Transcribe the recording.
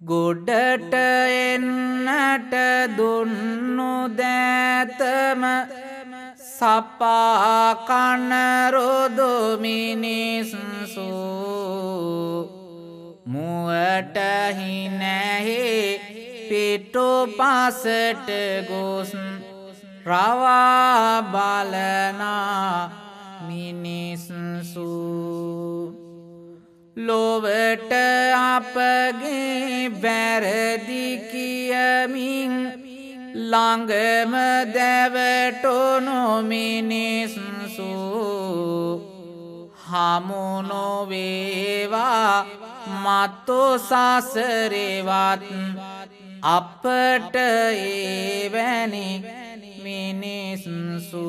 ගොඩට එන්නට දුන්නු දෑතම සපා කනරොදු මිනිස්සු මුවට හිනැහි පිටු පසට ගොස් රවා බලනා මිනිස්සු ලොවට අපගේ වැරදි කියමින් ළඟම දැවටුණු මිනිස්සු හමු නොවේවා මතු සසරේවත් අපට එවැනි මිනිස්සු